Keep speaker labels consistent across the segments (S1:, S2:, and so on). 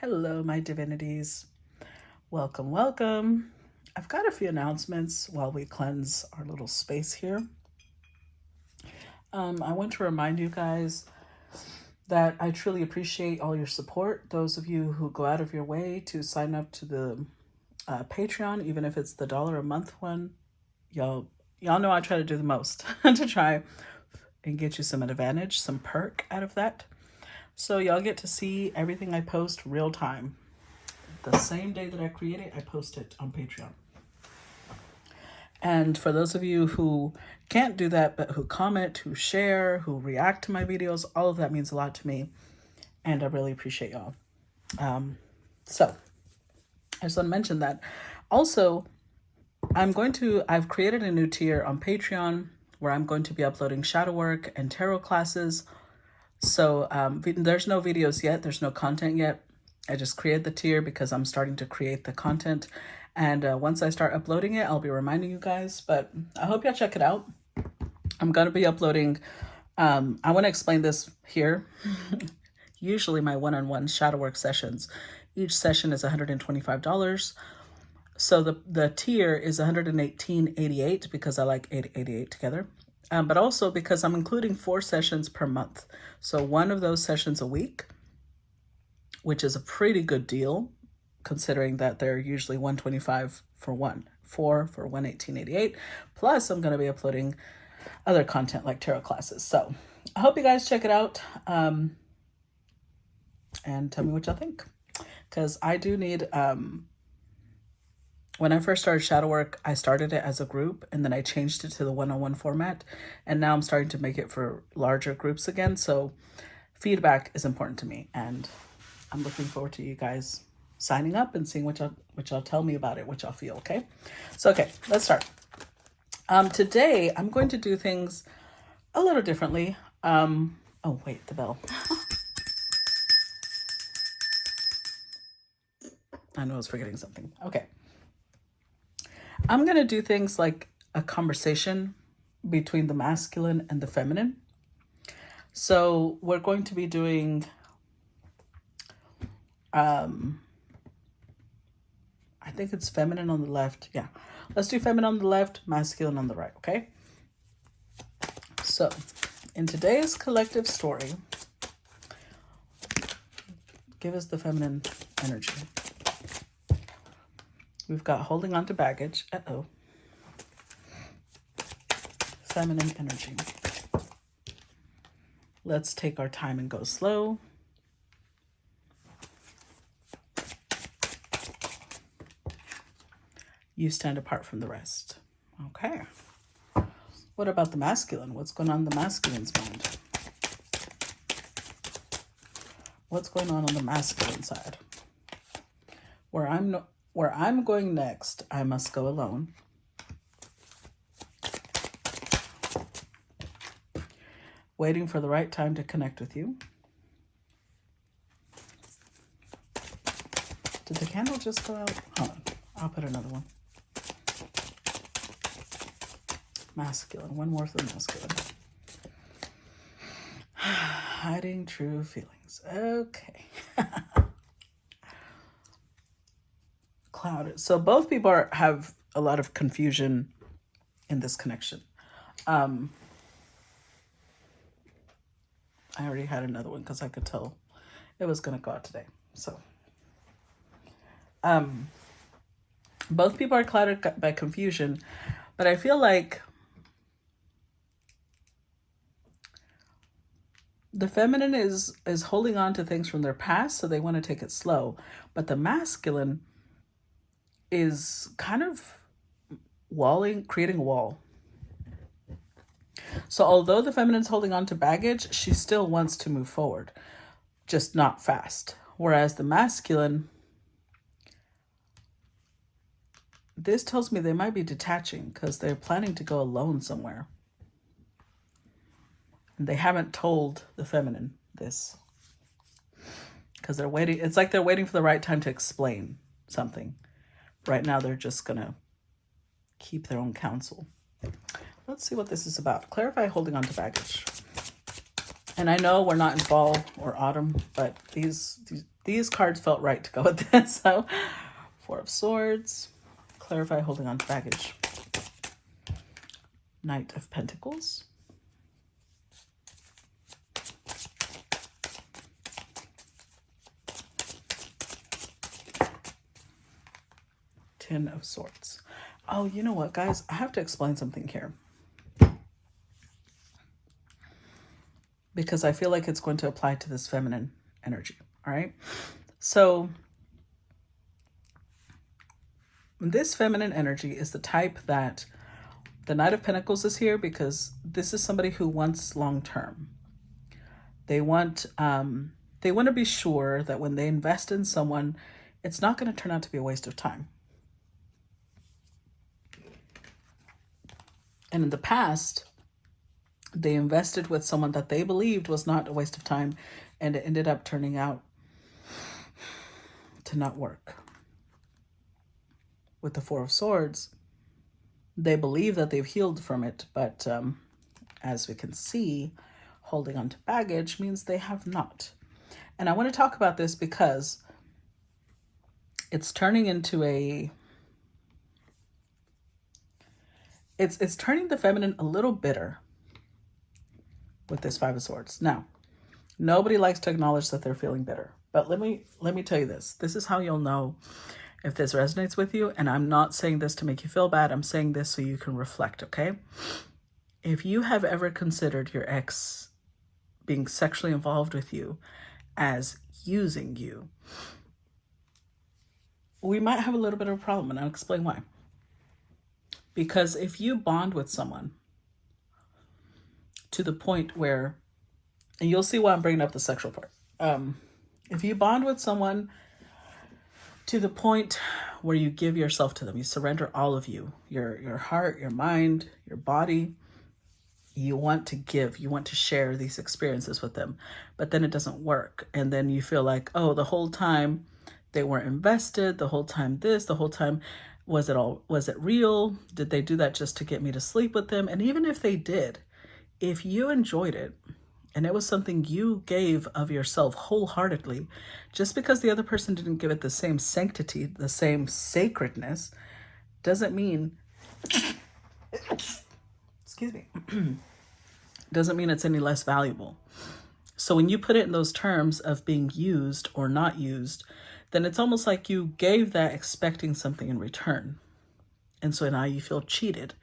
S1: Hello, my divinities. Welcome, welcome. I've got a few announcements while we cleanse our little space here. I want to remind you guys that I truly appreciate all your support. Those of you who go out of your way to sign up to the Patreon, even if it's the $1 a month one, y'all know I try to do the most to try and get you some advantage, some perk out of that. So y'all get to see everything I post real time. The same day that I create it, I post it on Patreon. And for those of you who can't do that, but who comment, who share, who react to my videos, all of that means a lot to me. And I really appreciate y'all. So I just want to mention that. Also, I've created a new tier on Patreon where I'm going to be uploading shadow work and tarot classes. So there's no videos yet. There's no content yet. I just created the tier because I'm starting to create the content. And once I start uploading it, I'll be reminding you guys. But I hope y'all check it out. I'm going to be uploading. I want to explain this here. Usually my one-on-one shadow work sessions, each session is $125. So the tier is $118.88 because I like 888 together. But also because I'm including 4 sessions per month. So one of those sessions a week, which is a pretty good deal considering that they're usually $125 for one, 4 for $118.88. Plus I'm going to be uploading other content like tarot classes. So I hope you guys check it out and tell me what y'all think. Because I do need, when I first started shadow work, I started it as a group and then I changed it to the one-on-one format. And now I'm starting to make it for larger groups again. So feedback is important to me. And I'm looking forward to you guys signing up and seeing what y'all tell me about it, what y'all feel, okay? So, okay, let's start. Today, I'm going to do things a little differently. Oh, wait, the bell. I know I was forgetting something. Okay. I'm going to do things like a conversation between the masculine and the feminine. So we're going to be doing, I think it's feminine on the left. Yeah. Let's do feminine on the left, masculine on the right, okay? So in today's collective story, give us the feminine energy. We've got holding on to baggage. Uh-oh. Feminine energy. Let's take our time and go slow. You stand apart from the rest. Okay. What about the masculine? What's going on in the masculine's mind? What's going on the masculine side? Where I'm going next, I must go alone. Waiting for the right time to connect with you. Did the candle just go out? Hold on, I'll put another one. Masculine, one more for the masculine. Hiding true feelings. Okay. Clouded. So both people have a lot of confusion in this connection. I already had another one because I could tell it was going to go out today. So both people are clouded by confusion, but I feel like the feminine is holding on to things from their past, so they want to take it slow. But the masculine is kind of creating a wall. So although the feminine's holding on to baggage, she still wants to move forward, just not fast. Whereas the masculine, this tells me they might be detaching because they're planning to go alone somewhere. And they haven't told the feminine this because they're waiting. It's like they're waiting for the right time to explain something. Right now, they're just going to keep their own counsel. Let's see what this is about. Clarify holding on to baggage. And I know we're not in fall or autumn, but these these cards felt right to go with this. So, Four of Swords, clarify holding on to baggage. Knight of Pentacles. Ten of Swords. Oh, you know what, guys? I have to explain something here, because I feel like it's going to apply to this feminine energy. All right. So this feminine energy is the type that the Knight of Pentacles is here because this is somebody who wants long-term. They want to be sure that when they invest in someone, it's not going to turn out to be a waste of time. And in the past, they invested with someone that they believed was not a waste of time, and it ended up turning out to not work. With the Four of Swords, they believe that they've healed from it, but as we can see, holding on to baggage means they have not. And I want to talk about this because it's turning into it's turning the feminine a little bitter with this Five of Swords. Now, nobody likes to acknowledge that they're feeling bitter, but let me tell you this. This is how you'll know if this resonates with you. And I'm not saying this to make you feel bad. I'm saying this so you can reflect, okay? If you have ever considered your ex being sexually involved with you as using you, we might have a little bit of a problem, and I'll explain why. Because if you bond with someone to the point where, and you'll see why I'm bringing up the sexual part. If you bond with someone to the point where you give yourself to them, you surrender all of you, your heart, your mind, your body, you want to give, you want to share these experiences with them, but then it doesn't work. And then you feel like, oh, the whole time they weren't invested, the whole time this, the whole time, was it real? Did they do that just to get me to sleep with them? And even if they did, if you enjoyed it and it was something you gave of yourself wholeheartedly, just because the other person didn't give it the same sanctity, the same sacredness, doesn't mean, excuse me, doesn't mean it's any less valuable. So when you put it in those terms of being used or not used, then it's almost like you gave that expecting something in return. And so now you feel cheated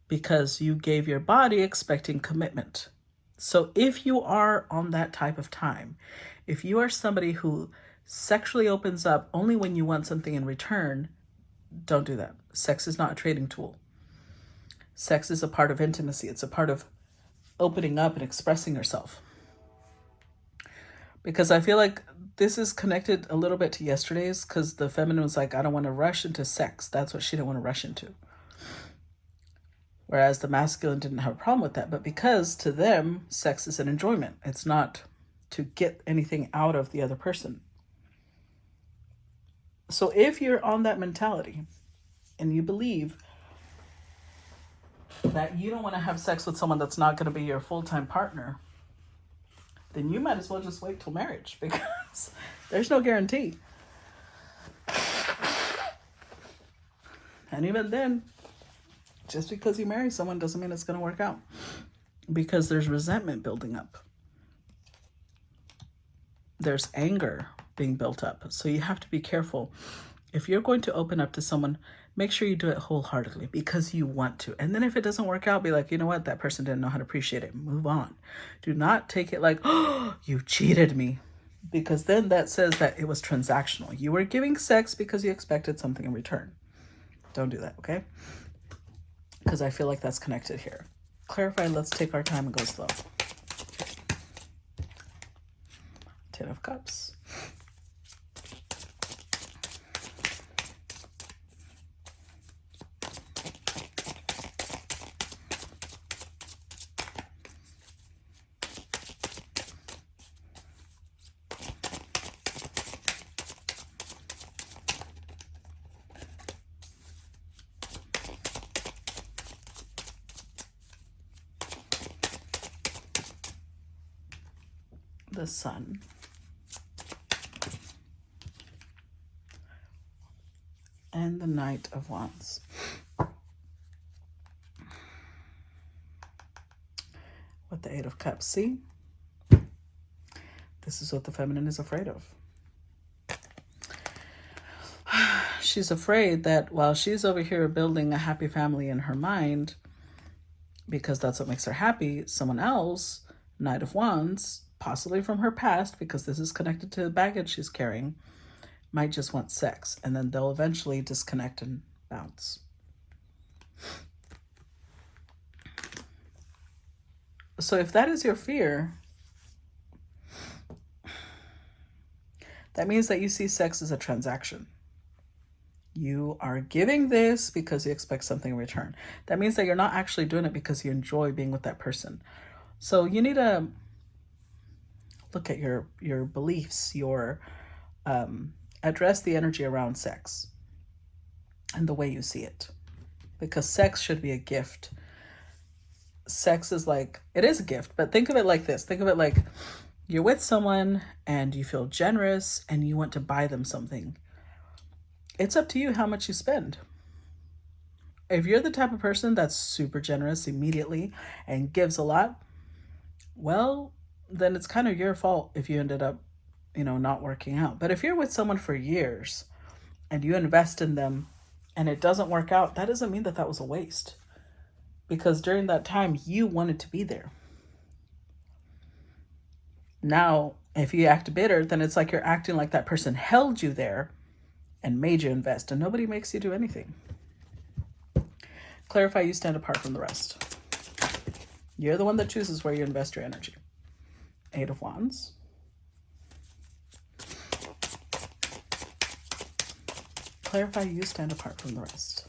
S1: because you gave your body expecting commitment. So if you are on that type of time, if you are somebody who sexually opens up only when you want something in return, don't do that. Sex is not a trading tool. Sex is a part of intimacy. It's a part of opening up and expressing yourself. Because I feel like this is connected a little bit to yesterday's, because the feminine was like, I don't want to rush into sex. That's what she didn't want to rush into. Whereas the masculine didn't have a problem with that. But because to them, sex is an enjoyment. It's not to get anything out of the other person. So if you're on that mentality and you believe that you don't want to have sex with someone that's not going to be your full-time partner, then you might as well just wait till marriage, because there's no guarantee. And even then, just because you marry someone doesn't mean it's going to work out, because there's resentment building up. There's anger being built up. So you have to be careful. If you're going to open up to someone, make sure you do it wholeheartedly because you want to. And then if it doesn't work out, be like, you know what? That person didn't know how to appreciate it. Move on. Do not take it like, oh, you cheated me. Because then that says that it was transactional. You were giving sex because you expected something in return. Don't do that, okay? Because I feel like that's connected here. Clarify, let's take our time and go slow. Ten of Cups. The Sun. and the Knight of Wands. With the Eight of Cups. See? This is what the feminine is afraid of. She's afraid that while she's over here building a happy family in her mind, because that's what makes her happy, someone else, Knight of Wands, possibly from her past, because this is connected to the baggage she's carrying, might just want sex. And then they'll eventually disconnect and bounce. So if that is your fear, that means that you see sex as a transaction. You are giving this because you expect something in return. That means that you're not actually doing it because you enjoy being with that person. So you need to look at your beliefs, address the energy around sex and the way you see it. Because sex should be a gift. Sex is like, it is a gift, but think of it like this. Think of it like you're with someone and you feel generous and you want to buy them something. It's up to you how much you spend. If you're the type of person that's super generous immediately and gives a lot, well, then it's kind of your fault if you ended up, not working out. But if you're with someone for years and you invest in them and it doesn't work out, that doesn't mean that that was a waste. Because during that time, you wanted to be there. Now, if you act bitter, then it's like you're acting like that person held you there and made you invest, and nobody makes you do anything. Clarify, you stand apart from the rest. You're the one that chooses where you invest your energy. Eight of Wands. Clarify, you stand apart from the rest.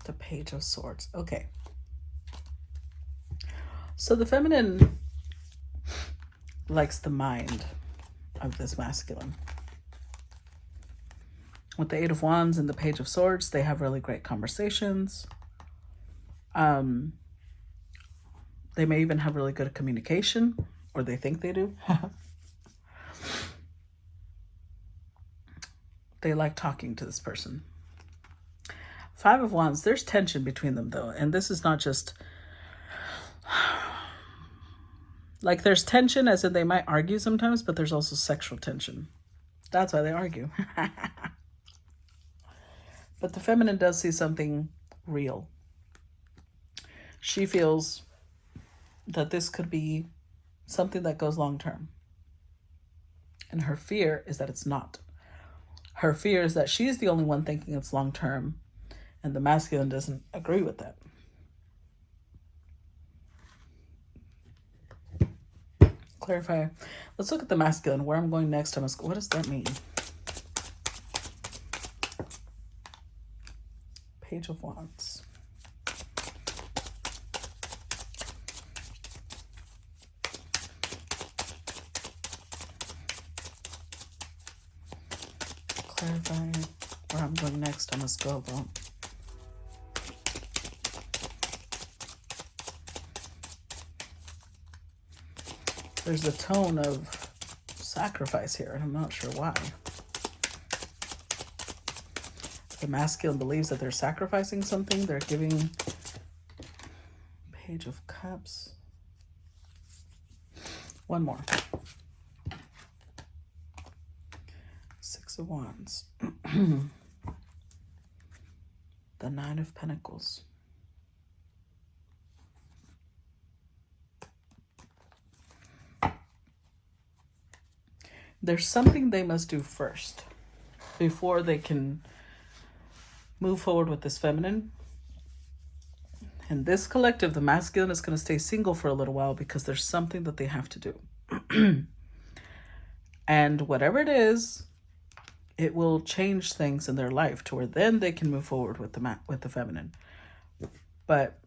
S1: The Page of Swords. Okay. So the feminine likes the mind of this masculine. With the Eight of Wands and the Page of Swords, they have really great conversations. They may even have really good communication, or they think they do. They like talking to this person. Five of Wands, there's tension between them though. And this is not just like there's tension as in they might argue sometimes, but there's also sexual tension. That's why they argue. But the feminine does see something real. She feels that this could be something that goes long term. And her fear is that it's not. Her fear is that she's the only one thinking it's long term. And the masculine doesn't agree with that. Clarify. Let's look at the masculine. Where I'm going next, what does that mean? Page of Wands. Clarify where I'm going next. I must go though. There's a tone of sacrifice here, and I'm not sure why. The masculine believes that they're sacrificing something. They're giving Page of Cups. One more. Six of Wands. The Nine of Pentacles. There's something they must do first before they can move forward with this feminine. And this collective, the masculine, is going to stay single for a little while because there's something that they have to do. And whatever it is, it will change things in their life to where then they can move forward with the feminine. But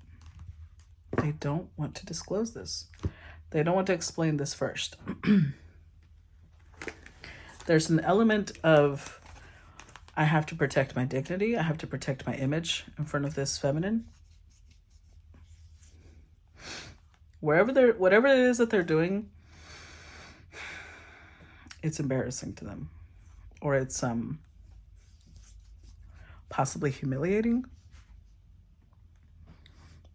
S1: they don't want to disclose this. They don't want to explain this first. There's an element of, I have to protect my dignity. I have to protect my image in front of this feminine. Whatever it is that they're doing, it's embarrassing to them, or it's possibly humiliating,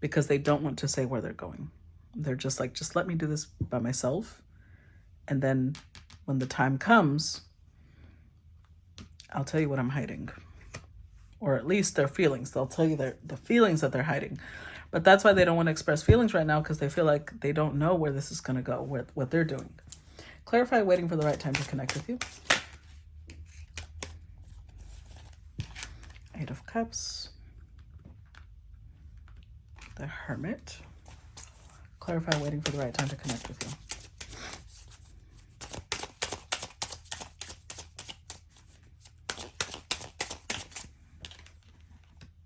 S1: because they don't want to say where they're going. They're just like, just let me do this by myself, and then when the time comes, I'll tell you what I'm hiding, or at least their feelings. They'll tell you the feelings that they're hiding. But that's why they don't want to express feelings right now, because they feel like they don't know where this is going to go, what they're doing. Clarify, waiting for the right time to connect with you. 8 of Cups. The Hermit. Clarify, waiting for the right time to connect with you.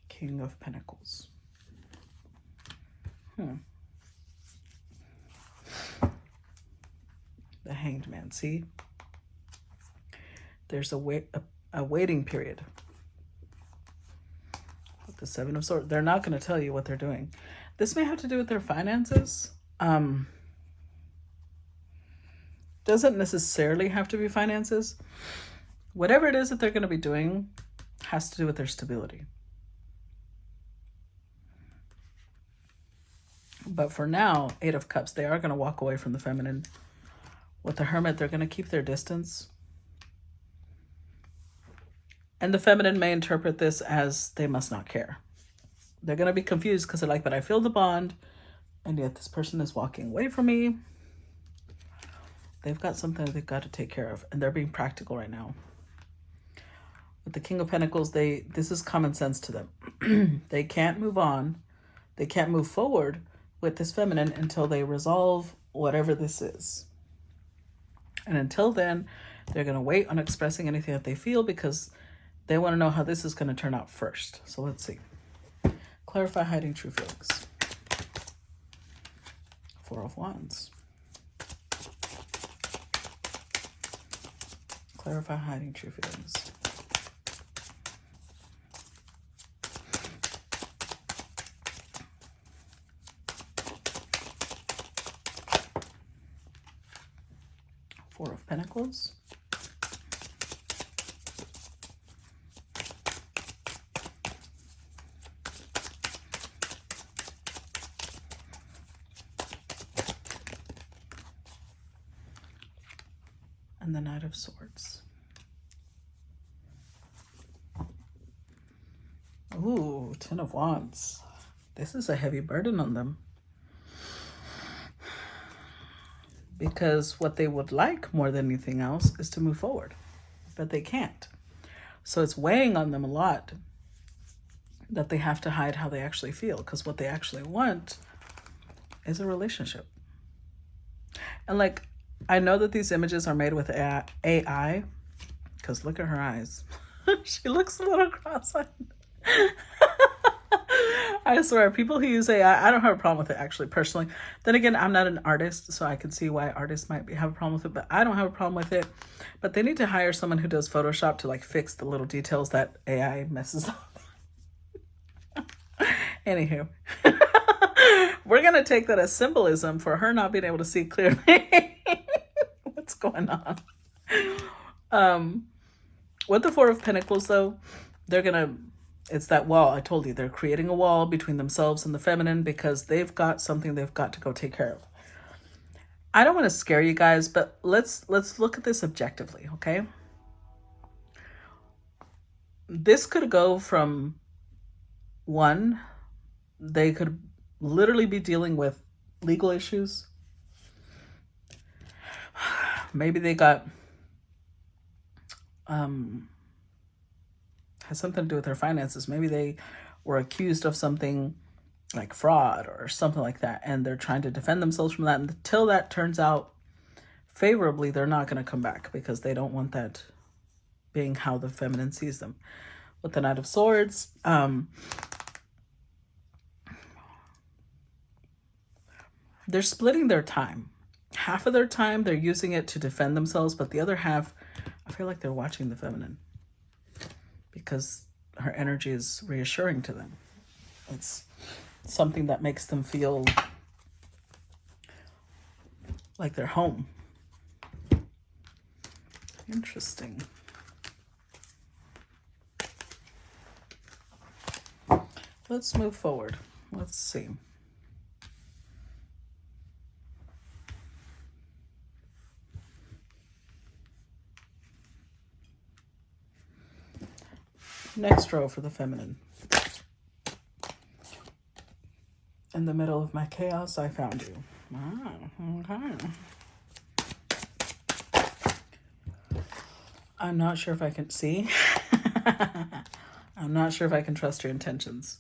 S1: King of Pentacles. The Hanged Man. See, there's a waiting period. With the 7 of Swords, they're not going to tell you what they're doing. This may have to do with their finances. Doesn't necessarily have to be finances. Whatever it is that they're going to be doing has to do with their stability. But for now, 8 of Cups, they are going to walk away from the feminine. With the Hermit, they're going to keep their distance. And the feminine may interpret this as they must not care. They're going to be confused because they're like, but I feel the bond, and yet this person is walking away from me. They've got something that they've got to take care of, and they're being practical right now. With the King of Pentacles, this is common sense to them. They can't move on. They can't move forward with this feminine until they resolve whatever this is. And until then, they're going to wait on expressing anything that they feel, because they want to know how this is going to turn out first. So let's see. Clarify, hiding true feelings. 4 of Wands. Clarify, hiding true feelings. Four of Pentacles. And the Knight of Swords. Ooh, 10 of Wands. This is a heavy burden on them. Because what they would like more than anything else is to move forward, but they can't. So it's weighing on them a lot that they have to hide how they actually feel, because what they actually want is a relationship. And like, I know that these images are made with AI, because look at her eyes. She looks a little cross-eyed. I swear, people who use AI, I don't have a problem with it, actually, personally. Then again, I'm not an artist, so I can see why artists might have a problem with it, but I don't have a problem with it. But they need to hire someone who does Photoshop to like fix the little details that AI messes up. Anywho, we're going to take that as symbolism for her not being able to see clearly what's going on. With the Four of Pentacles, though, they're going to, it's that wall. I told you, they're creating a wall between themselves and the feminine because they've got something they've got to go take care of. I don't want to scare you guys, but let's look at this objectively, okay? This could go from one, they could literally be dealing with legal issues. Maybe they got has something to do with their finances. Maybe they were accused of something like fraud or something like that, and they're trying to defend themselves from that. And until that turns out favorably, they're not going to come back because they don't want that being how the feminine sees them. With the Knight of Swords, they're splitting their time. half of their time they're using it to defend themselves, but the other half, I feel like they're watching the feminine because her energy is reassuring to them. It's something that makes them feel like they're home. Interesting. Let's move forward. Let's see. Next row for the feminine. In the middle of my chaos, I found you. Okay. I'm not sure if I can see. I'm not sure if I can trust your intentions.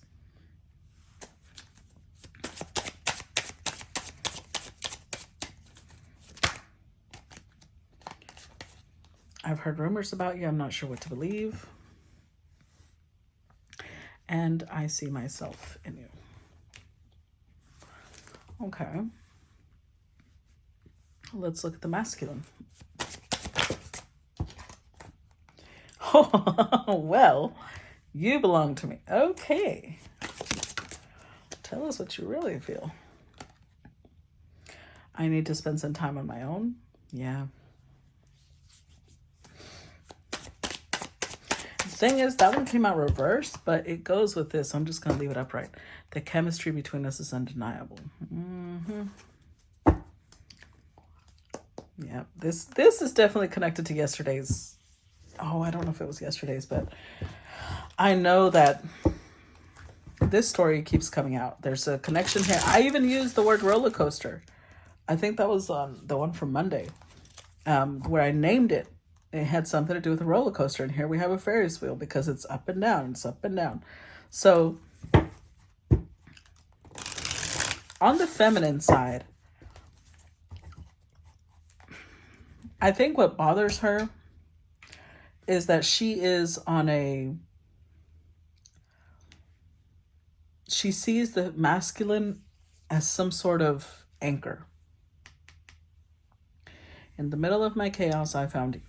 S1: I've heard rumors about you. I'm not sure what to believe. And I see myself in you. Okay. Let's look at the masculine. Oh, well, you belong to me. Okay. Tell us what you really feel. I need to spend some time on my own. Yeah. The thing is, that one came out reversed, but it goes with this. I'm just going to leave it upright. The chemistry between us is undeniable. Yeah, this is definitely connected to yesterday's. Oh, I don't know if it was yesterday's, but I know that this story keeps coming out. There's a connection here. I even used the word roller coaster. I think that was the one from Monday, where I named it. It had something to do with a roller coaster, and here we have a Ferris wheel because it's up and down. It's up and down. So on the feminine side, I think what bothers her is that she sees the masculine as some sort of anchor. In the middle of my chaos, I found you.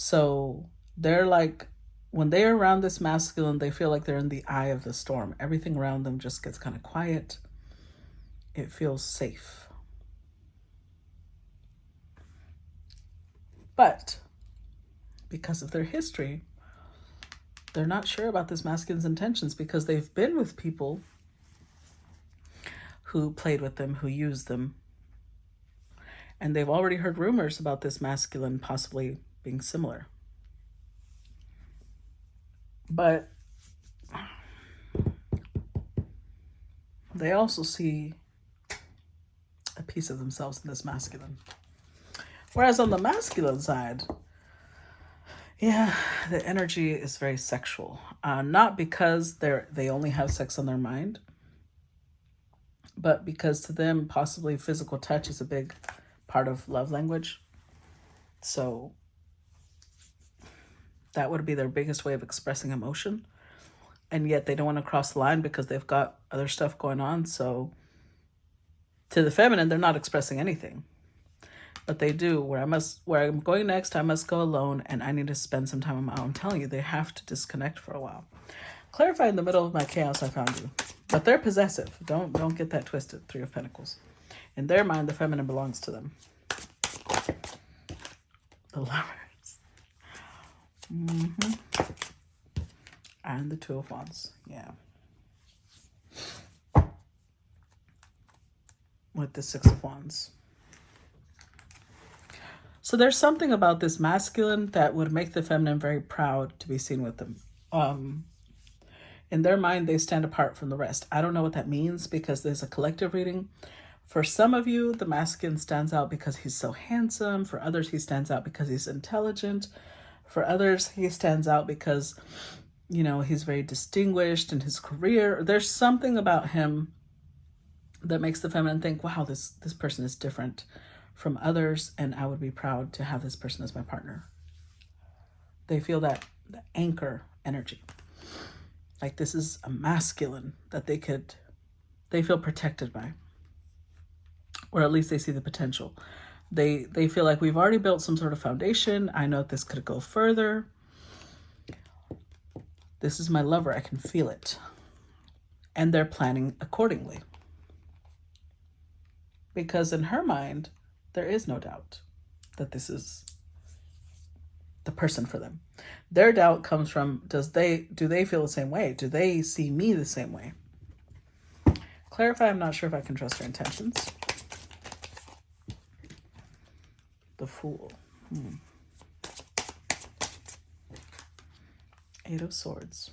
S1: So they're like, when they're around this masculine, they feel like they're in the eye of the storm. Everything around them just gets kind of quiet. It feels safe. But because of their history, they're not sure about this masculine's intentions because they've been with people who played with them, who used them. And they've already heard rumors about this masculine possibly being similar. But they also see a piece of themselves in this masculine. Whereas on the masculine side, yeah, the energy is very sexual. Not because they only have sex on their mind, but because to them, possibly physical touch is a big part of love language. So that would be their biggest way of expressing emotion. And yet they don't want to cross the line because they've got other stuff going on. So to the feminine, they're not expressing anything. But they do. Where I'm going next, I must go alone and I need to spend some time on my own. I'm telling you, they have to disconnect for a while. Clarify in the middle of my chaos, I found you. But they're possessive. Don't get that twisted. 3 of Pentacles. In their mind, the feminine belongs to them. The Lovers. And the 2 of Wands. Yeah. With the 6 of Wands. So there's something about this masculine that would make the feminine very proud to be seen with them. In their mind, they stand apart from the rest. I don't know what that means because there's a collective reading. For some of you, the masculine stands out because he's so handsome. For others, he stands out because he's intelligent. For others, he stands out because, he's very distinguished in his career. There's something about him that makes the feminine think, wow, this person is different from others, and I would be proud to have this person as my partner. They feel that the anchor energy. Like this is a masculine that they feel protected by. or at least they see the potential. They feel like we've already built some sort of foundation. I know this could go further. This is my lover. I can feel it. And they're planning accordingly. Because in her mind, there is no doubt that this is the person for them. Their doubt comes from, do they feel the same way? Do they see me the same way? Clarify, I'm not sure if I can trust her intentions. The Fool. Eight of Swords.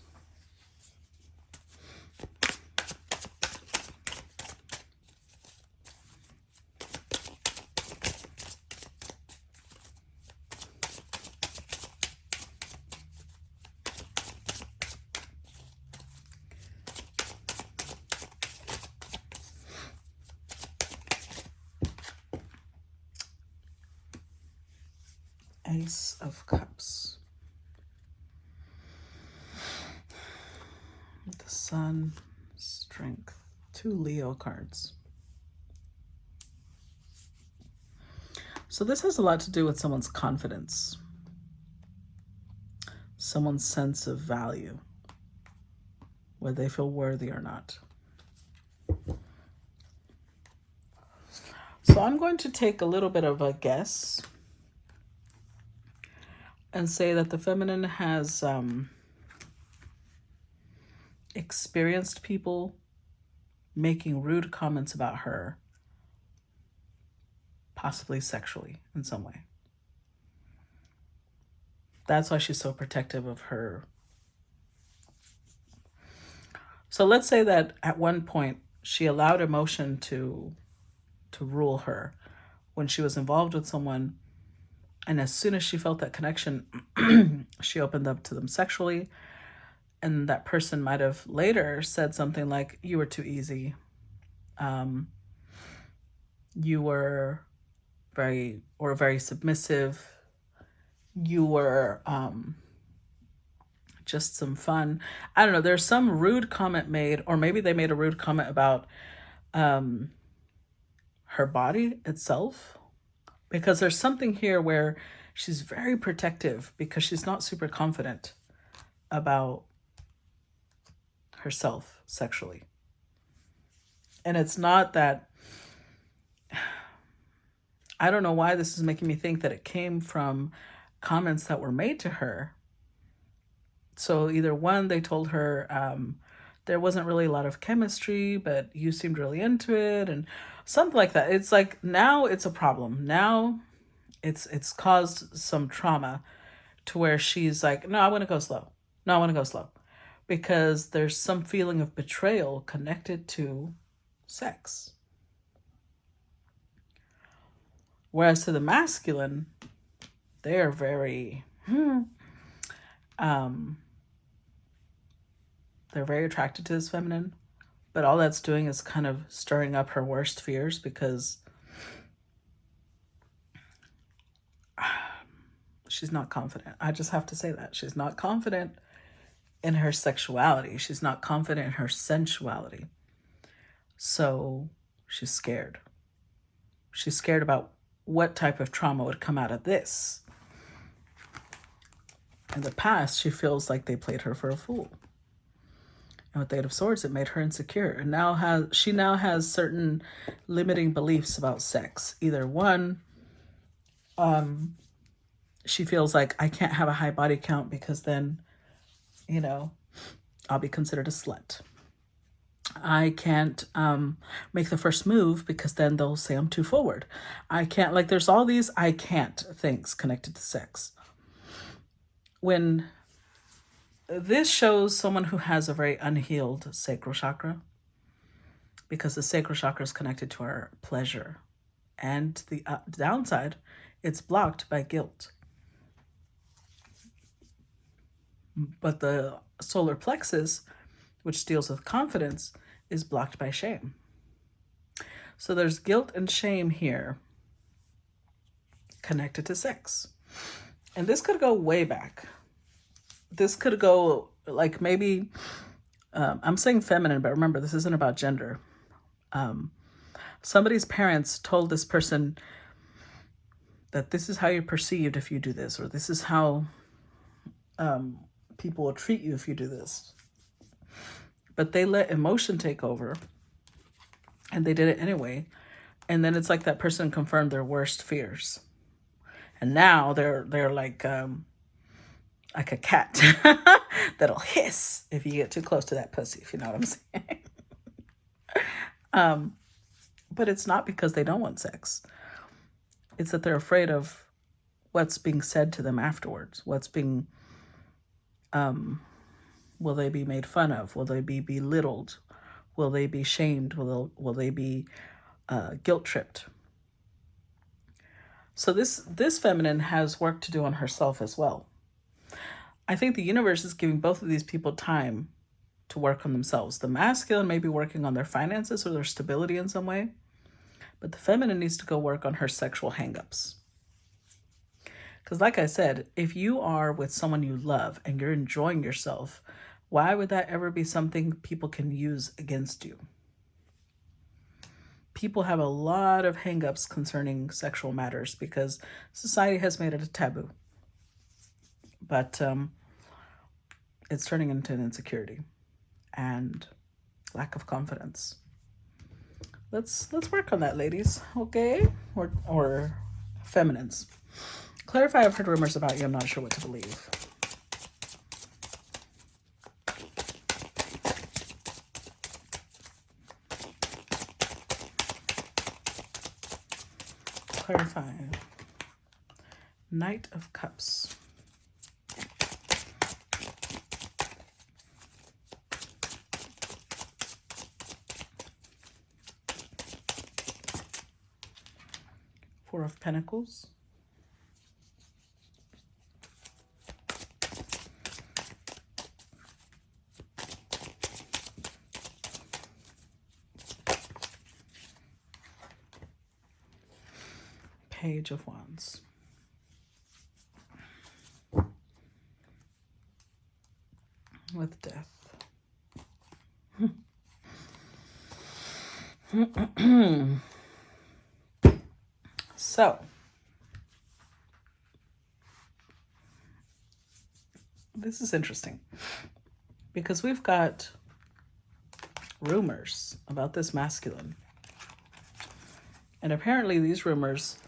S1: Ace of Cups. The Sun, Strength. 2 Leo cards. So this has a lot to do with someone's confidence, someone's sense of value, whether they feel worthy or not. So I'm going to take a little bit of a guess and say that the feminine has experienced people making rude comments about her, possibly sexually in some way. That's why she's so protective of her. So let's say that at one point she allowed emotion to rule her when she was involved with someone. And as soon as she felt that connection, she opened up to them sexually. And that person might have later said something like, you were too easy. You were very submissive. You were just some fun. I don't know. There's some rude comment made, or maybe they made a rude comment about her body itself. Because there's something here where she's very protective because she's not super confident about herself sexually. And it's not that, I don't know why this is making me think that it came from comments that were made to her. So either one, they told her there wasn't really a lot of chemistry, but you seemed really into it, and something like that. It's like now it's a problem. Now it's caused some trauma to where she's like, no, I want to go slow. No, I want to go slow. Because there's some feeling of betrayal connected to sex. Whereas to the masculine, they're very, they're very attracted to this feminine, but all that's doing is kind of stirring up her worst fears because she's not confident. I just have to say that. She's not confident in her sexuality. She's not confident in her sensuality. So she's scared. She's scared about what type of trauma would come out of this. In the past, she feels like they played her for a fool. And with the Eight of Swords, it made her insecure. And she now has certain limiting beliefs about sex. Either one, she feels like I can't have a high body count because then, I'll be considered a slut. I can't make the first move because then they'll say I'm too forward. I can't, there's all these I can't things connected to sex. When this shows someone who has a very unhealed sacral chakra, because the sacral chakra is connected to our pleasure. And the downside, it's blocked by guilt. But the solar plexus, which deals with confidence, is blocked by shame. So there's guilt and shame here connected to sex. And this could go way back. This could go maybe, I'm saying feminine, but remember, this isn't about gender. Somebody's parents told this person that this is how you're perceived if you do this, or this is how people will treat you if you do this. But they let emotion take over, and they did it anyway. And then it's like that person confirmed their worst fears. And now they're like a cat that'll hiss if you get too close to that pussy, if you know what I'm saying. But it's not because they don't want sex. It's that they're afraid of what's being said to them afterwards. What's being, will they be made fun of? Will they be belittled? Will they be shamed? Will they be guilt tripped? So this feminine has work to do on herself as well. I think the universe is giving both of these people time to work on themselves. The masculine may be working on their finances or their stability in some way, but the feminine needs to go work on her sexual hangups. Because like I said, if you are with someone you love and you're enjoying yourself, why would that ever be something people can use against you? People have a lot of hangups concerning sexual matters because society has made it a taboo. But it's turning into an insecurity and lack of confidence. Let's work on that, ladies, okay? Or feminines. Clarify, I've heard rumors about you. I'm not sure what to believe. Clarify. Knight of Cups. Four of Pentacles. Page of Wands. With Death. So, this is interesting because we've got rumors about this masculine. And apparently these rumors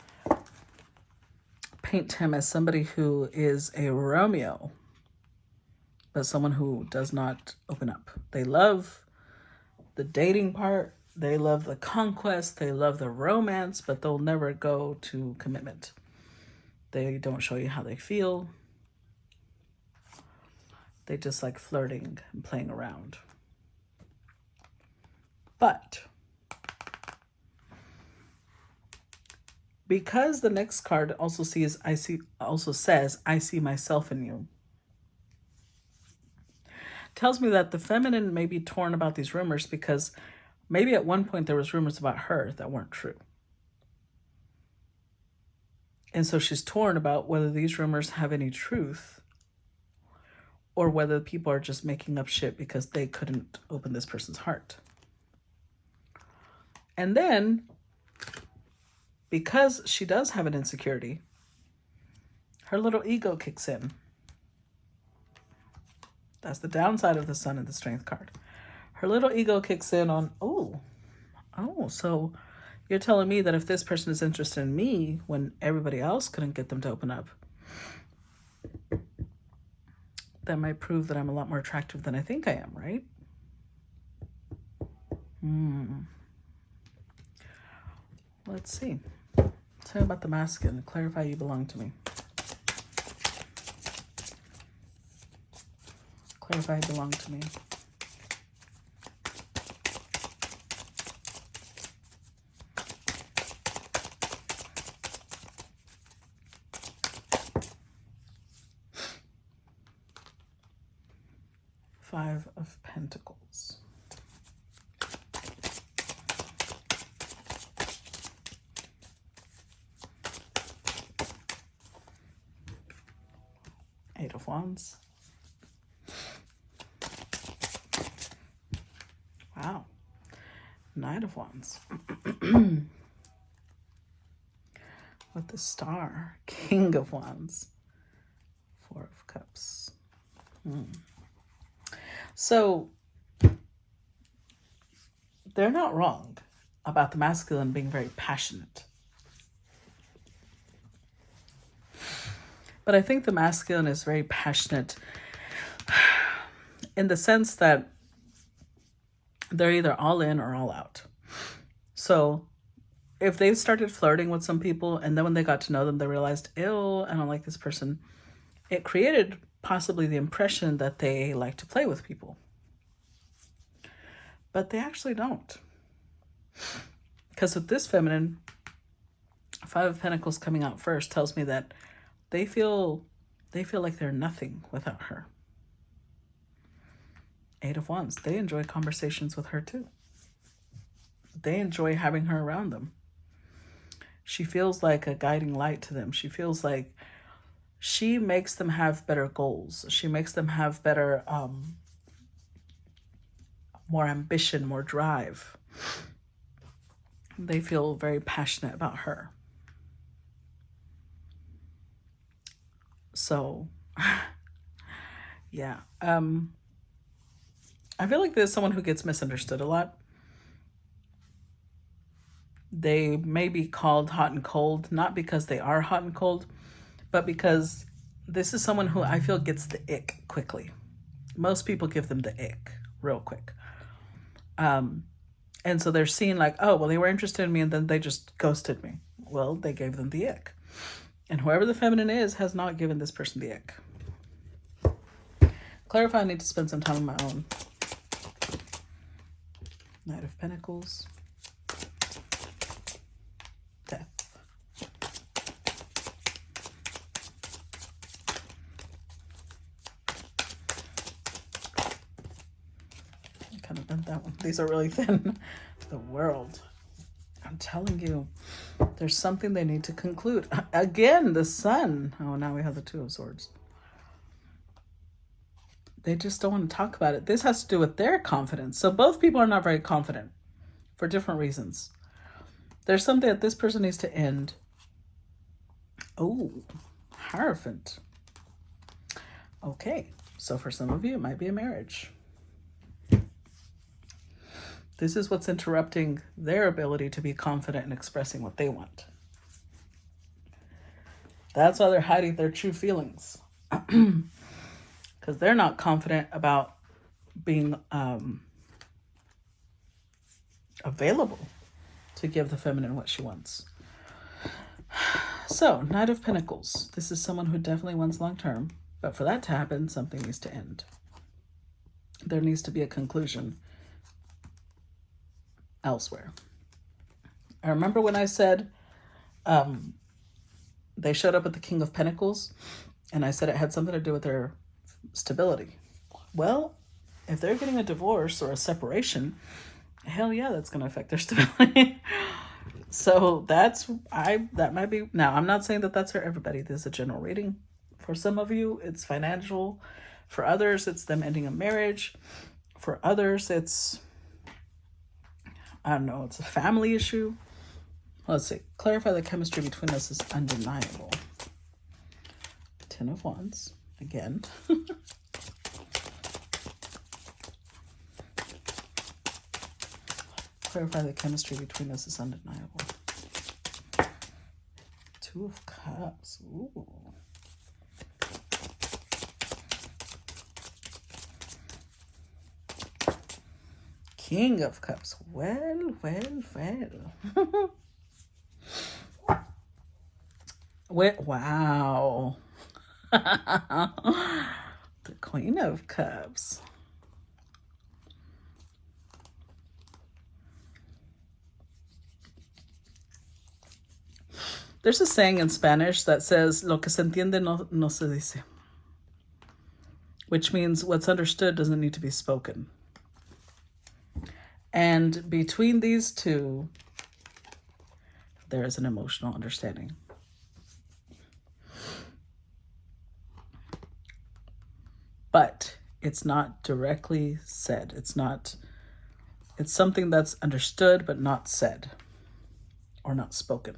S1: paint him as somebody who is a Romeo, but someone who does not open up. They love the dating part. They love the conquest. They love the romance, but they'll never go to commitment. They don't show you how they feel. They just like flirting and playing around. But because the next card also says, I see myself in you, tells me that the feminine may be torn about these rumors because maybe at one point there was rumors about her that weren't true. And so she's torn about whether these rumors have any truth or whether people are just making up shit because they couldn't open this person's heart. And then, because she does have an insecurity, her little ego kicks in. That's the downside of the Sun and the Strength card. Her little ego kicks in on, so you're telling me that if this person is interested in me when everybody else couldn't get them to open up, that might prove that I'm a lot more attractive than I think I am, right? Let's see. Tell me about the masculine. Clarify you belong to me. Clarify you belong to me. Five of Pentacles. Eight of Wands. Wow. Knight of Wands. With the Star. King of Wands. Four of Cups. So they're not wrong about the masculine being very passionate. But I think the masculine is very passionate in the sense that they're either all in or all out. So if they started flirting with some people and then when they got to know them, they realized, ew, I don't like this person, it created possibly the impression that they like to play with people. But they actually don't. Because with this feminine, Five of Pentacles coming out first tells me that they feel like they're nothing without her. Eight of Wands, they enjoy conversations with her too. They enjoy having her around them. She feels like a guiding light to them. She feels like she makes them have better goals. She makes them have better, more ambition, more drive. They feel very passionate about her. So, yeah. I feel like there's someone who gets misunderstood a lot. They may be called hot and cold, not because they are hot and cold, but because this is someone who I feel gets the ick quickly. Most people give them the ick real quick. And so they're seen like, oh, well, they were interested in me and then they just ghosted me. Well, they gave them the ick. And whoever the feminine is has not given this person the ick. Clarify, I need to spend some time on my own. Knight of Pentacles. Death. I kind of bent that one. These are really thin. The World. I'm telling you, there's something they need to conclude. Again, the Sun. Oh, now we have the Two of Swords. They just don't want to talk about it. This has to do with their confidence. So both people are not very confident for different reasons. There's something that this person needs to end. Oh, Hierophant. Okay, so for some of you, it might be a marriage. This is what's interrupting their ability to be confident in expressing what they want. That's why they're hiding their true feelings. Because they're not confident about being available to give the feminine what she wants. So, Knight of Pentacles. This is someone who definitely wants long-term. But for that to happen, something needs to end. There needs to be a conclusion elsewhere. I remember when I said they showed up at the King of Pentacles, and I said it had something to do with their stability. Well, if they're getting a divorce or a separation, hell yeah, that's going to affect their stability. So that might be, now I'm not saying that that's for everybody. This is a general reading. For some of you, it's financial. For others, it's them ending a marriage. For others, it's, I don't know, it's a family issue. Let's see. Clarify the chemistry between us is undeniable. Ten of Wands. Again. Clarify the chemistry between us is undeniable. Two of Cups. Ooh. King of Cups. Well, well, well. Wait, wow. The Queen of Cups. There's a saying in Spanish that says, lo que se entiende no se dice. Which means what's understood doesn't need to be spoken. And between these two, there is an emotional understanding. But it's not directly said. It's not It's something that's understood but not said or not spoken.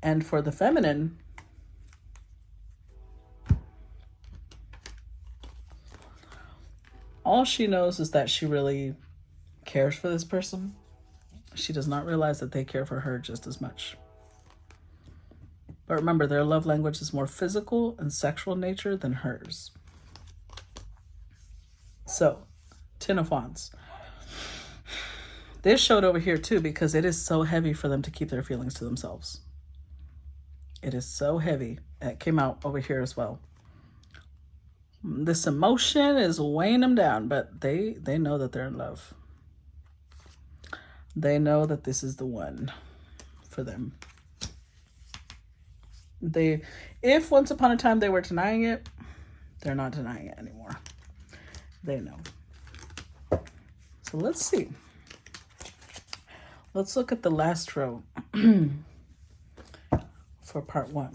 S1: And for the feminine, all she knows is that she really cares for this person. She does not realize that they care for her just as much. But remember, their love language is more physical and sexual in nature than hers. So, Ten of Wands. This showed over here too because it is so heavy for them to keep their feelings to themselves. It is so heavy. It came out over here as well. This emotion is weighing them down, but they know that they're in love. They know that this is the one for them. If once upon a time they were denying it, they're not denying it anymore. They know. So let's see. Let's look at the last row for part 1.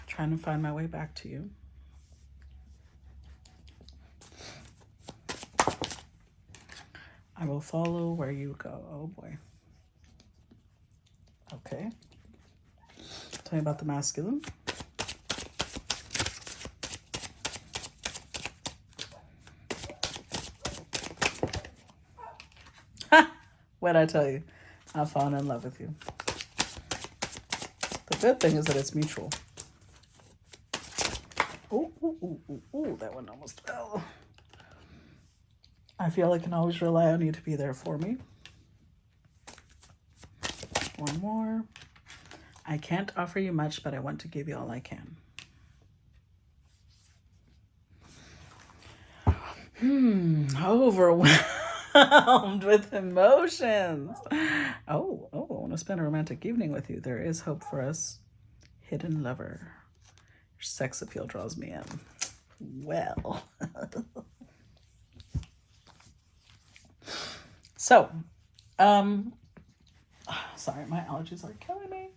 S1: Trying to find my way back to you. I will follow where you go. Oh boy. Okay. Tell me about the masculine. What'd I tell you? I've fallen in love with you. The good thing is that it's mutual. Ooh, ooh, ooh, ooh, ooh, that one almost fell. I feel I can always rely on you to be there for me. One more. I can't offer you much, but I want to give you all I can. Overwhelmed with emotions. Oh, I want to spend a romantic evening with you. There is hope for us. Hidden lover. Your sex appeal draws me in. Well. So, sorry, my allergies are killing me.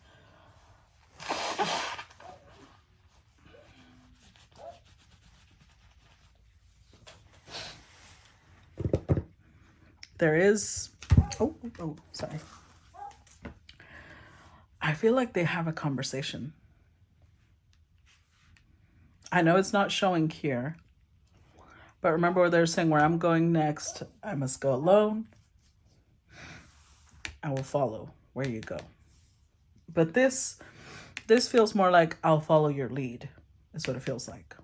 S1: There is, sorry. I feel like they have a conversation. I know it's not showing here, but remember where they're saying where I'm going next, I must go alone. I will follow where you go. But this feels more like I'll follow your lead, is what it feels like.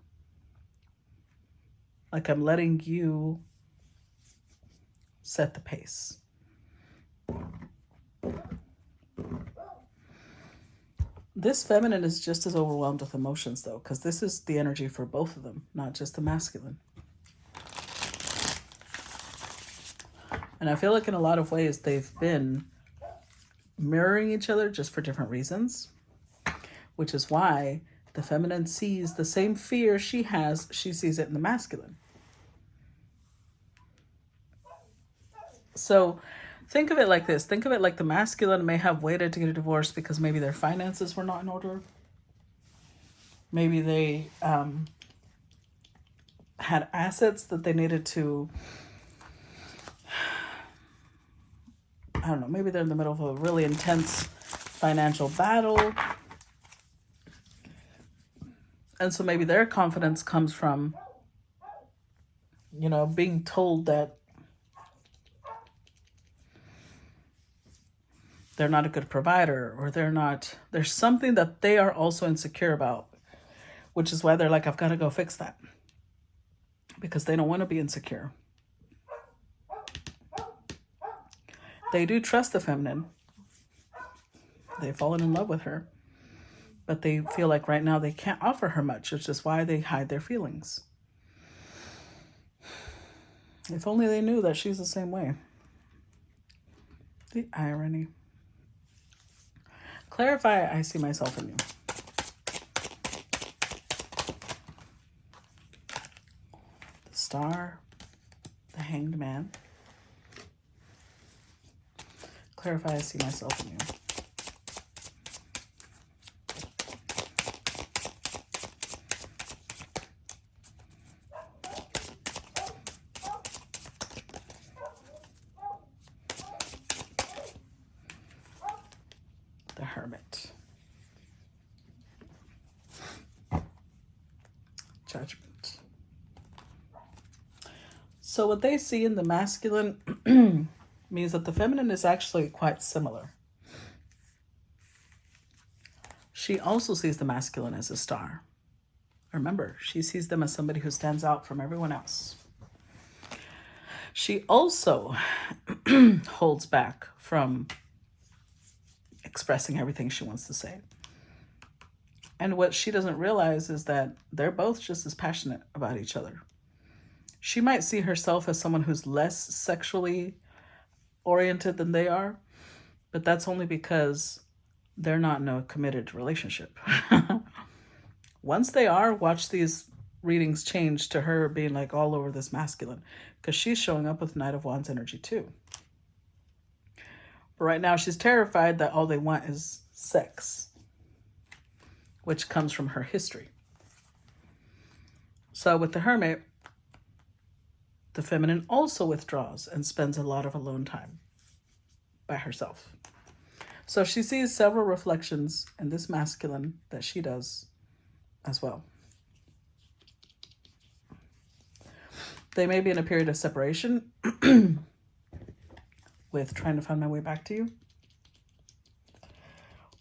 S1: Like I'm letting you set the pace. This feminine is just as overwhelmed with emotions though, because this is the energy for both of them, not just the masculine. And I feel like in a lot of ways they've been mirroring each other just for different reasons, which is why the feminine sees the same fear she has, she sees it in the masculine. So think of it like this. Think of it like the masculine may have waited to get a divorce because maybe their finances were not in order. Maybe they had assets that they needed to, I don't know, maybe they're in the middle of a really intense financial battle. And so maybe their confidence comes from, being told that they're not a good provider, or there's something that they are also insecure about, which is why they're like, I've got to go fix that, because they don't want to be insecure. They do trust the feminine. They've fallen in love with her, but they feel like right now they can't offer her much, which is why they hide their feelings. If only they knew that she's the same way. The irony. Clarify, I see myself in you. The Star, the Hanged Man. Clarify, I see myself in you. Judgment. So what they see in the masculine means that the feminine is actually quite similar. She also sees the masculine as a star. Remember, she sees them as somebody who stands out from everyone else. She also holds back from expressing everything she wants to say. And what she doesn't realize is that they're both just as passionate about each other. She might see herself as someone who's less sexually oriented than they are, but that's only because they're not in a committed relationship. Once they are, watch these readings change to her being like all over this masculine, because she's showing up with Knight of Wands energy too. But right now she's terrified that all they want is sex, which comes from her history. So with the Hermit, the feminine also withdraws and spends a lot of alone time by herself. So she sees several reflections in this masculine that she does as well. They may be in a period of separation with trying to find my way back to you.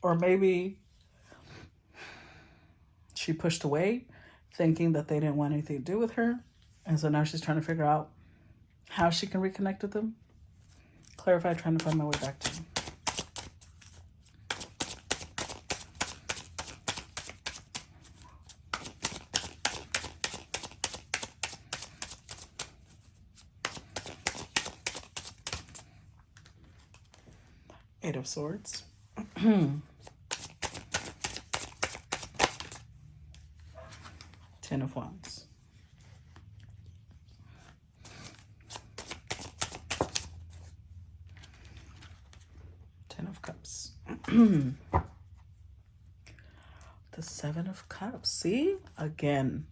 S1: Or maybe she pushed away thinking that they didn't want anything to do with her. And so now she's trying to figure out how she can reconnect with them. Clarify, trying to find my way back to you. Eight of Swords. Ten of Wands. Ten of Cups. The Seven of Cups. See? Again.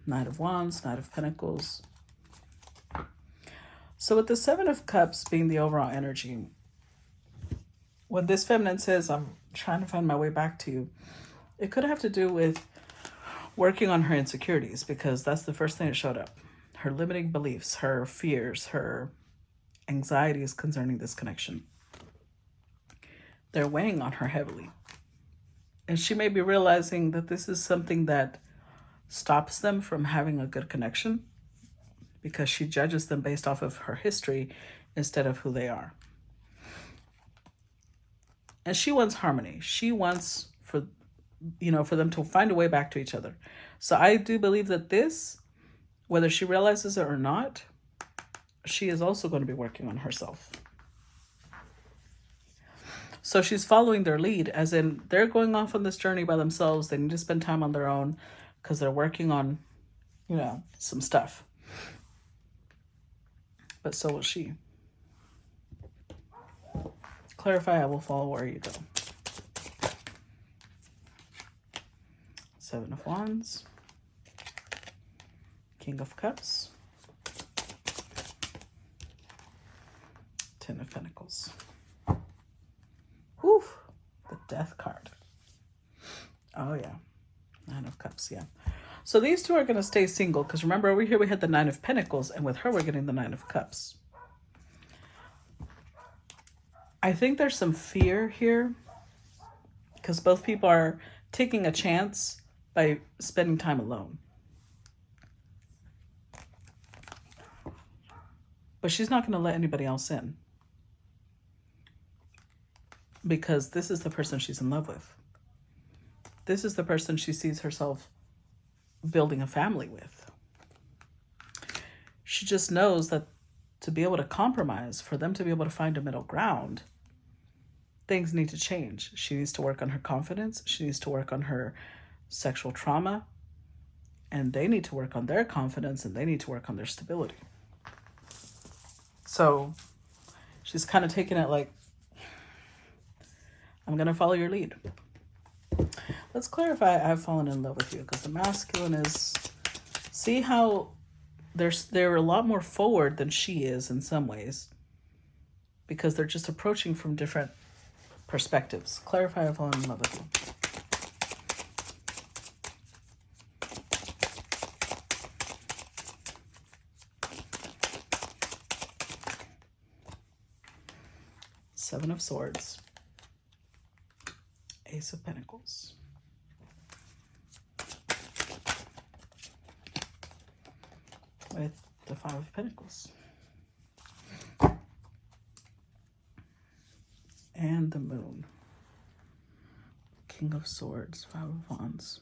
S1: Knight of Wands, Knight of Pentacles. So with the Seven of Cups being the overall energy, when this feminine says, I'm trying to find my way back to you, it could have to do with working on her insecurities, because that's the first thing that showed up. Her limiting beliefs, her fears, her anxieties concerning this connection. They're weighing on her heavily. And she may be realizing that this is something that stops them from having a good connection, because she judges them based off of her history instead of who they are. And she wants harmony. She wants for them to find a way back to each other. So I do believe that this, whether she realizes it or not, she is also going to be working on herself. So she's following their lead, as in they're going off on this journey by themselves. They need to spend time on their own because they're working on, some stuff. But so will she. Clarify, I will follow where you go. Seven of Wands. King of Cups. Ten of Pentacles. Oof, the Death card. Oh yeah, Nine of Cups, yeah. So these two are going to stay single, because remember over here we had the Nine of Pentacles, and with her we're getting the Nine of Cups. I think there's some fear here, because both people are taking a chance by spending time alone. But she's not going to let anybody else in, because this is the person she's in love with. This is the person she sees herself building a family with. She just knows that to be able to compromise, for them to be able to find a middle ground, things need to change. She needs to work on her confidence. She needs to work on her sexual trauma. And they need to work on their confidence, and they need to work on their stability. So she's kind of taking it like, I'm going to follow your lead. Let's clarify I've fallen in love with you, because the masculine is, see how they're a lot more forward than she is in some ways, because they're just approaching from different perspectives. Clarify I've fallen in love with Seven of Swords, Ace of Pentacles, with the Five of Pentacles, and the Moon, King of Swords, Five of Wands.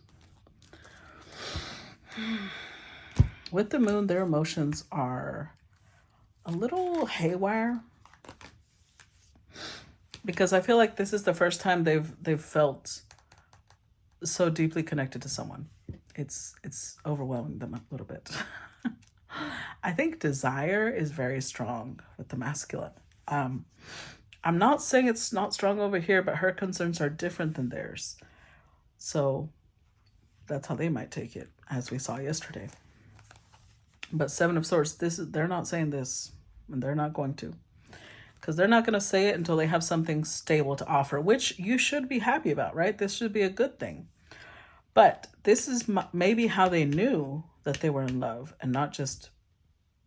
S1: With the Moon, their emotions are a little haywire, because I feel like this is the first time they've felt so deeply connected to someone. It's overwhelming them a little bit. I think desire is very strong with the masculine. I'm not saying it's not strong over here, but her concerns are different than theirs. So that's how they might take it, as we saw yesterday. But Seven of Swords, they're not saying this, and they're not going to. Because they're not going to say it until they have something stable to offer, which you should be happy about, right? This should be a good thing. But this is maybe how they knew that they were in love and not just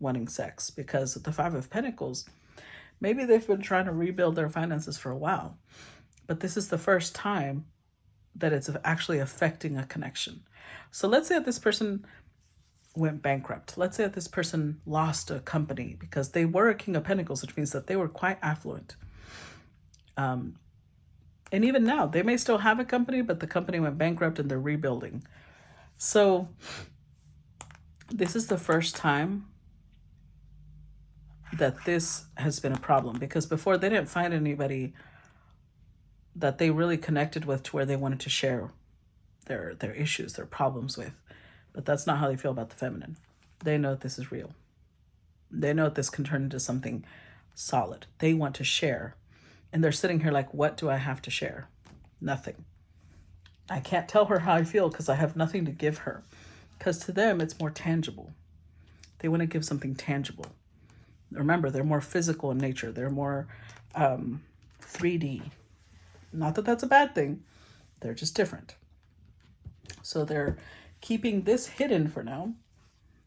S1: wanting sex. Because the Five of Pentacles, maybe they've been trying to rebuild their finances for a while. But this is the first time that it's actually affecting a connection. So let's say that this person went bankrupt. Let's say that this person lost a company because they were a King of Pentacles, which means that they were quite affluent. And even now, they may still have a company, but the company went bankrupt and they're rebuilding. So this is the first time that this has been a problem, because before they didn't find anybody that they really connected with to where they wanted to share their issues, their problems with. But that's not how they feel about the feminine. They know that this is real. They know that this can turn into something solid. They want to share. And they're sitting here like, what do I have to share? Nothing. I can't tell her how I feel because I have nothing to give her. Because to them, it's more tangible. They want to give something tangible. Remember, they're more physical in nature. They're more 3D. Not that that's a bad thing. They're just different. So they're keeping this hidden for now.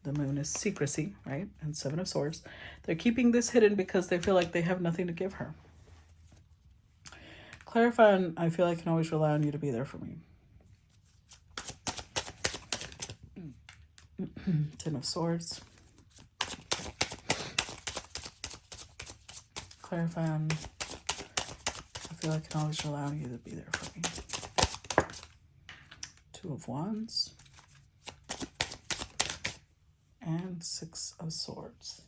S1: The Moon is secrecy, right? And Seven of Swords. They're keeping this hidden because they feel like they have nothing to give her. Clarify, and I feel I can always rely on you to be there for me. Ten of Swords. Clarify, and I feel I can always rely on you to be there for me. Two of Wands. And Six of Swords.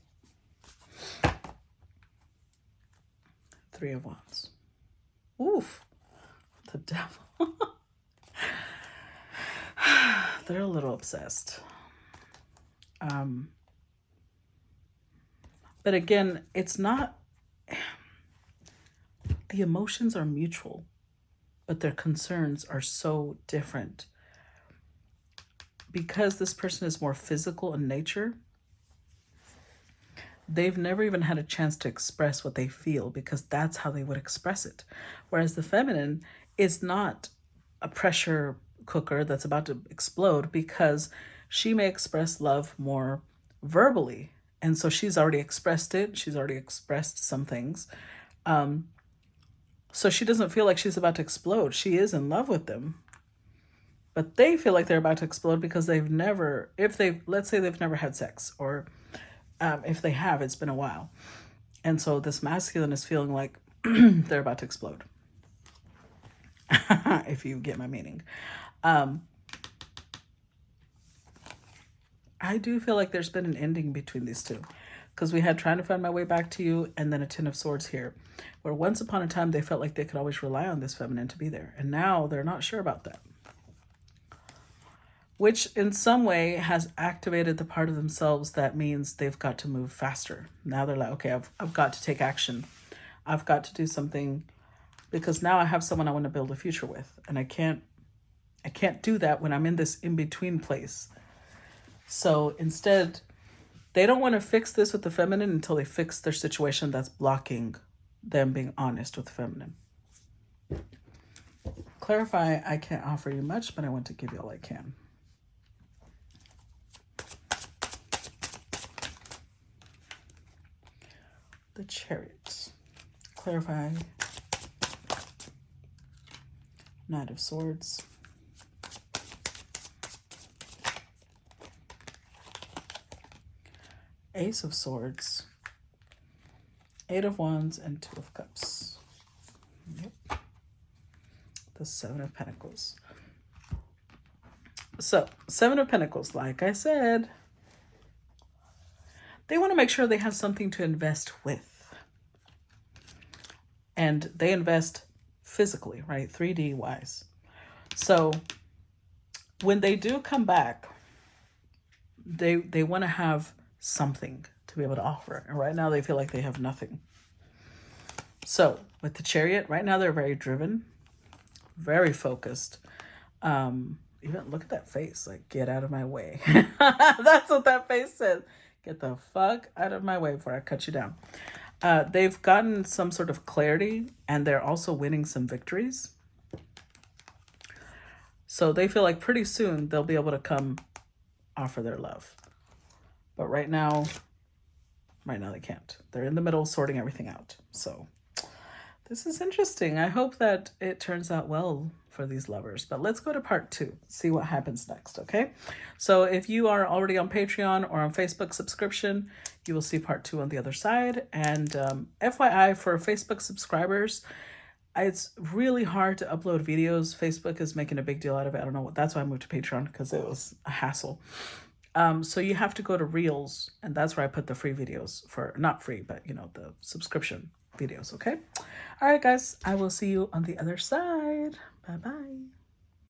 S1: Three of Wands. Oof. The Devil. They're a little obsessed. But again, it's not... The emotions are mutual, but their concerns are so different. Because this person is more physical in nature, they've never even had a chance to express what they feel, because that's how they would express it. Whereas the feminine is not a pressure cooker that's about to explode, because she may express love more verbally. And so she's already expressed it. She's already expressed some things. So she doesn't feel like she's about to explode. She is in love with them. But they feel like they're about to explode because they've never, let's say they've never had sex, or if they have, it's been a while. And so this masculine is feeling like they're about to explode. If you get my meaning. I do feel like there's been an ending between these two, because we had Trying to Find My Way Back to You and then a Ten of Swords here, where once upon a time they felt like they could always rely on this feminine to be there. And now they're not sure about that. Which in some way has activated the part of themselves that means they've got to move faster. Now they're like, okay, I've got to take action. I've got to do something, because now I have someone I want to build a future with. And I can't do that when I'm in this in-between place. So instead, they don't want to fix this with the feminine until they fix their situation that's blocking them being honest with the feminine. Clarify, I can't offer you much, but I want to give you all I can. The Chariot. clarify. Knight of Swords. Ace of Swords. Eight of Wands and Two of Cups. Yep. The Seven of Pentacles. So, Seven of Pentacles, like I said, they want to make sure they have something to invest with. And they invest physically, right? 3D wise. So, when they do come back, they want to have something to be able to offer. And right now they feel like they have nothing. So, with the Chariot, right now they're very driven, very focused. Even look at that face, like, get out of my way. That's what that face says. Get the fuck out of my way before I cut you down. They've gotten some sort of clarity, and they're also winning some victories. So they feel like pretty soon they'll be able to come offer their love. But right now they can't. They're in the middle sorting everything out. So this is interesting. I hope that it turns out well for these lovers. But let's go to part 2, see what happens next, okay? So if you are already on Patreon or on Facebook subscription, you will see part 2 on the other side. And FYI, for Facebook subscribers, it's really hard to upload videos. Facebook is making a big deal out of it. I don't know what. That's why I moved to Patreon, because it was a hassle. So you have to go to Reels, and that's where I put the free videos for, not free, but you know, the subscription videos, okay? All right, guys, I will see you on the other side. Bye-bye.